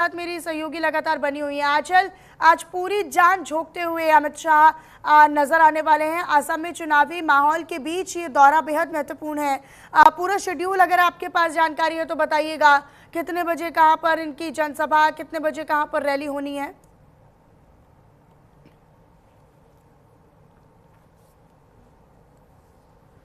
साथ मेरी सहयोगी लगातार बनी हुई है आंचल। आज पूरी जान झोंकते हुए अमित शाह नजर आने वाले हैं। असम में चुनावी माहौल के बीच ये दौरा बेहद महत्वपूर्ण है। पूरा शेड्यूल अगर आपके पास जानकारी है तो बताइएगा, कितने बजे कहां पर इनकी जनसभा, कितने बजे कहां पर रैली होनी है?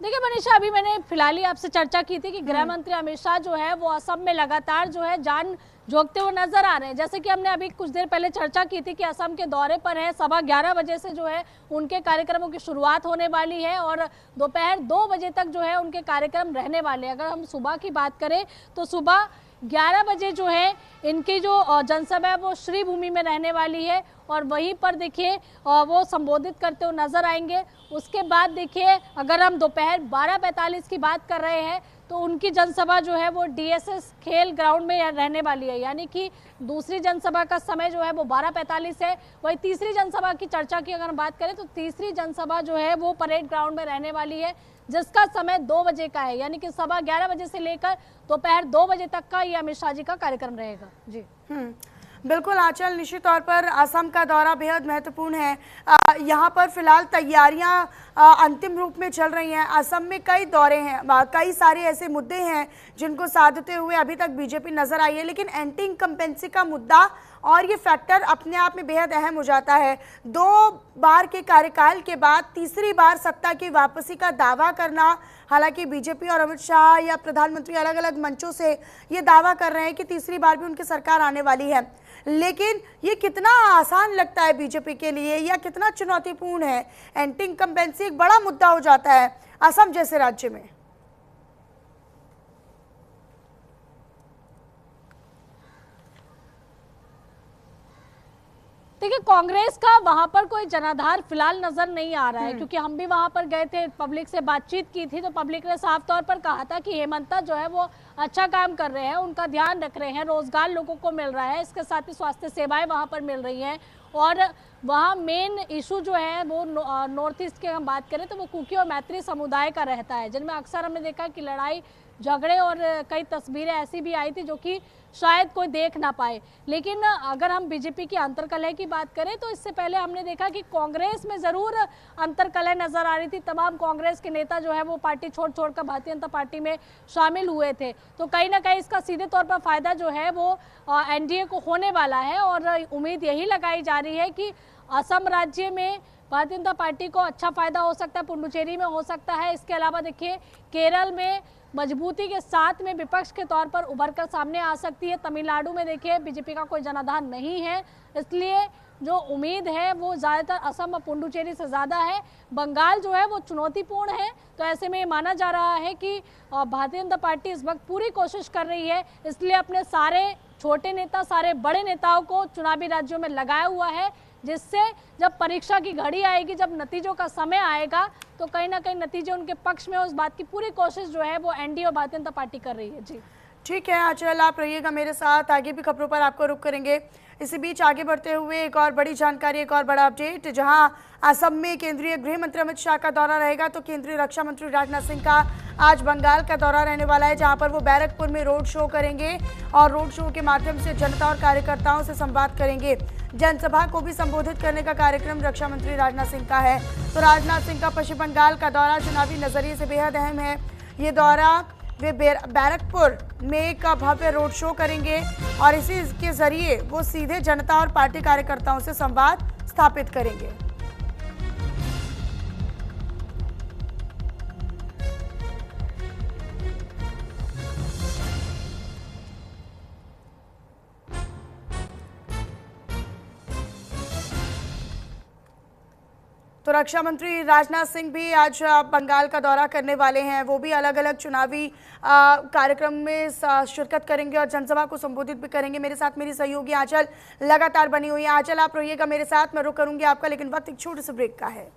देखिए मनीषा, अभी मैंने फिलहाल ही आपसे चर्चा की थी कि गृह मंत्री अमित शाह जो है वो असम में लगातार जो है जान झोंकते हुए नजर आ रहे हैं। जैसे कि हमने अभी कुछ देर पहले चर्चा की थी कि असम के दौरे पर है, 11:15 बजे से जो है उनके कार्यक्रमों की शुरुआत होने वाली है और दोपहर 2 बजे तक जो है उनके कार्यक्रम रहने वाले हैं। अगर हम सुबह की बात करें तो सुबह 11 बजे जो है इनकी जो जनसभा है वो श्री भूमि में रहने वाली है और वहीं पर देखिए वो संबोधित करते हुए नजर आएंगे। उसके बाद देखिए अगर हम दोपहर 12:45 की बात कर रहे हैं तो उनकी जनसभा जो है वो डीएसएस खेल ग्राउंड में रहने वाली है, यानी कि दूसरी जनसभा का समय जो है वो 12:45 है। वही तीसरी जनसभा की चर्चा की अगर हम बात करें तो तीसरी जनसभा जो है वो परेड ग्राउंड में रहने वाली है, जिसका समय 2 बजे का है, यानी कि सुबह 11 बजे से लेकर दोपहर 2 बजे तक का ये अमित शाह जी का कार्यक्रम रहेगा। जी बिल्कुल आंचल, निश्चित तौर पर असम का दौरा बेहद महत्वपूर्ण है। यहाँ पर फिलहाल तैयारियां अंतिम रूप में चल रही हैं। असम में कई दौरे हैं, कई सारे ऐसे मुद्दे हैं जिनको साधते हुए अभी तक बीजेपी नजर आई है, लेकिन एंटी इनकम्बेंसी का मुद्दा और ये फैक्टर अपने आप में बेहद अहम हो जाता है। 2 बार के कार्यकाल के बाद तीसरी बार सत्ता की वापसी का दावा करना, हालांकि बीजेपी और अमित शाह या प्रधानमंत्री अलग अलग मंचों से ये दावा कर रहे हैं कि तीसरी बार भी उनकी सरकार आने वाली है, लेकिन ये कितना आसान लगता है बीजेपी के लिए या कितना चुनौतीपूर्ण है? एंटी इनकम्बेंसी एक बड़ा मुद्दा हो जाता है असम जैसे राज्य में। देखिए कांग्रेस का वहां पर कोई जनाधार फिलहाल नजर नहीं आ रहा है, क्योंकि हम भी वहां पर गए थे, पब्लिक से बातचीत की थी तो पब्लिक ने साफ तौर पर कहा था कि हेमंता जो है वो अच्छा काम कर रहे हैं, उनका ध्यान रख रहे हैं, रोजगार लोगों को मिल रहा है, इसके साथ ही स्वास्थ्य सेवाएं वहां पर मिल रही हैं। और वहाँ मेन इशू जो है वो नॉर्थ ईस्ट की हम बात करें तो वो कुकी और मैत्री समुदाय का रहता है, जिनमें अक्सर हमने देखा कि लड़ाई झगड़े और कई तस्वीरें ऐसी भी आई थी जो कि शायद कोई देख ना पाए। लेकिन अगर हम बीजेपी की अंतर्कलह की बात करें तो इससे पहले हमने देखा कि कांग्रेस में ज़रूर अंतर्कलह नज़र आ रही थी। तमाम कांग्रेस के नेता जो है वो पार्टी छोड़ कर भारतीय जनता पार्टी में शामिल हुए थे, तो कहीं ना कहीं इसका सीधे तौर पर फ़ायदा जो है वो एनडीए को होने वाला है और उम्मीद यही लगाई जा रही है कि असम राज्य में भारतीय जनता पार्टी को अच्छा फायदा हो सकता है, पुडुचेरी में हो सकता है। इसके अलावा देखिए केरल में मजबूती के साथ में विपक्ष के तौर पर उभर कर सामने आ सकती है। तमिलनाडु में देखिए बीजेपी का कोई जनाधार नहीं है, इसलिए जो उम्मीद है वो ज़्यादातर असम और पुडुचेरी से ज़्यादा है। बंगाल जो है वो चुनौतीपूर्ण है, तो ऐसे में माना जा रहा है कि भारतीय जनता पार्टी इस वक्त पूरी कोशिश कर रही है, इसलिए अपने सारे छोटे नेता, सारे बड़े नेताओं को चुनावी राज्यों में लगाया हुआ है, जिससे जब परीक्षा की घड़ी आएगी, जब नतीजों का समय आएगा तो कहीं ना कहीं नतीजे उनके पक्ष में, उस बात की पूरी कोशिश जो है वो एनडीए और भारतीय जनता पार्टी कर रही है। जी ठीक है आंचल, आप रहिएगा मेरे साथ, आगे भी खबरों पर आपको रुक करेंगे। इसी बीच आगे बढ़ते हुए एक और बड़ी जानकारी, एक और बड़ा अपडेट, जहां असम में केंद्रीय गृह मंत्री अमित शाह का दौरा रहेगा तो केंद्रीय रक्षा मंत्री राजनाथ सिंह का आज बंगाल का दौरा रहने वाला है, जहां पर वो बैरकपुर में रोड शो करेंगे और रोड शो के माध्यम से जनता और कार्यकर्ताओं से संवाद करेंगे। जनसभा को भी संबोधित करने का कार्यक्रम रक्षा मंत्री राजनाथ सिंह का है। तो राजनाथ सिंह का पश्चिम बंगाल का दौरा चुनावी नजरिए से बेहद अहम है। ये दौरा वे बैरकपुर में एक भव्य रोड शो करेंगे और इसी के जरिए वो सीधे जनता और पार्टी कार्यकर्ताओं से संवाद स्थापित करेंगे। तो रक्षा मंत्री राजनाथ सिंह भी आज बंगाल का दौरा करने वाले हैं। वो भी अलग अलग चुनावी कार्यक्रम में शिरकत करेंगे और जनसभा को संबोधित भी करेंगे। मेरे साथ मेरी सहयोगी आंचल लगातार बनी हुई है। आंचल, आप रहिएगा मेरे साथ, मैं रुक करूंगी आपका, लेकिन वक्त एक छोटे से ब्रेक का है।